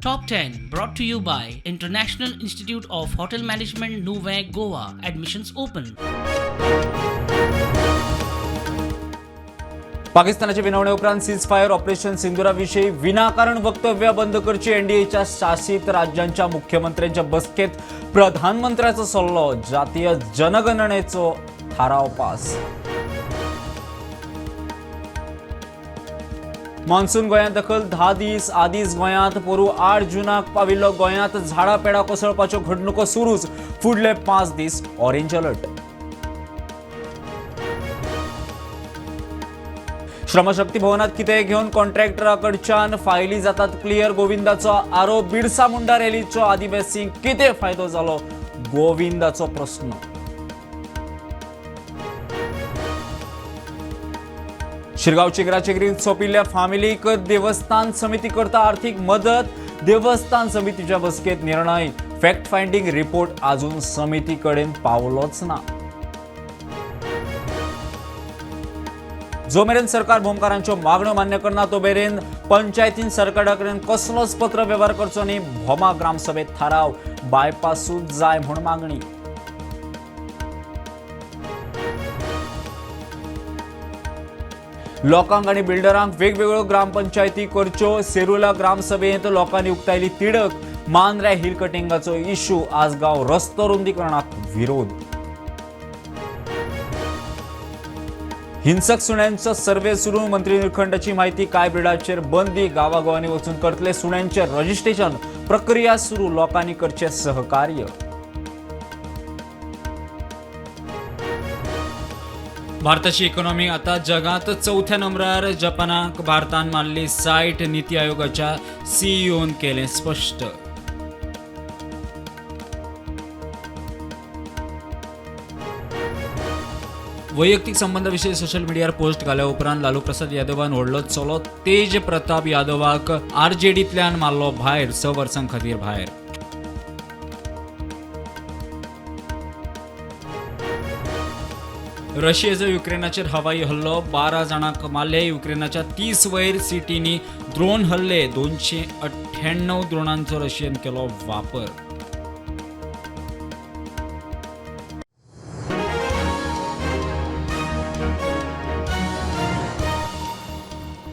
Top 10 brought to you by International Institute of Hotel Management Nuvei Goa. Admissions open. पाकिस्तानाच्या विनवणे उपरांत ceasefire operation सिंदुराविषयी विनाकारण वक्तव्य बंद करची एनडीएच्या शासित राज्यांच्या मुख्यमंत्र्यांच्या बसकेत प्रधानमंत्र्याचो सल्लो जातीय जनगणनेचो थाराव पास. मान्सून गोंयांत दखल 10 दीस आदींच गोंयांत पोरू 8 जूनाक पाविल्लो. गोंयांत झाडां पेडां कोसळपाच्यो घडणुको सुरूच. फुडले 5 दीस ऑरेंज अलर्ट. श्रमशक्ती भवनात कितेंय घेवन कॉन्ट्रॅक्टराकडच्यान फायली जातात क्लियर. गोविंदाचो आरोप. बिरसा मुंडा रॅलीचो आदिवासींक कितें फायदो जालो? गोविंदाचो प्रस्न. शिरगांव चिगराचिगरीत सोंपिल्ल्या फामिलीक देवस्थान समिती करता आर्थीक मदत. देवस्थान समितीच्या बसकेत निर्णय. फॅक्ट फायंडिंग रिपोर्ट अजून समिती कडेन पावलोच ना. जो मेरेन सरकार भोमकारांच्यो मागण्यो मान्य करना तो मेरेन पंचायतीन सरकारा कडेन कसलोच पत्र व्यवहार करचो न्ही. भोमा ग्रामसभेत थाराव. बायपासूच जाय म्हूण मागणी. लोकांक आनी बिल्डरांक वेगवेगळ्यो ग्रामपंचायती करच्यो. सेरुला ग्रामसभेत लोकांनी उक्तायली तिडक. मांद्रे हिल कटिंगाचो इश्यू. आसगांव रस्तो रुंदीकरणाक विरोध. हिंसक सुण्यांचो सर्वे सुरू. मंत्री निळखंडाची माहिती. काय ब्रिडाचेर बंदी. गावागावांनी वचून करतले सुण्यांचे रजिस्ट्रेशन. प्रक्रिया सुरू. लोकांनी करचे सहकार्य. भारताची इकॉनॉमी आता जगात 4थ्या नंबरार. जपानाक भारतान मारली 60. नीती आयोगाच्या सीईओन केले स्पष्ट. वैयक्तिक संबंधाविषयी सोशल मीडियार पोस्ट घाल्या उपरांत लालू प्रसाद यादवान व्हडलो चलो तेज प्रताप यादवाक आरजेडींतल्यान मारलो भायर. 6 वर्सां खातीर भायर. रशियेचो युक्रेनाचेर हवाई हल्लो. 12 जाणांक मारले. युक्रेनाच्या 30 वयर सिटींनी ड्रोन हल्ले. 298 ड्रोनांचो रशियन केलो वापर.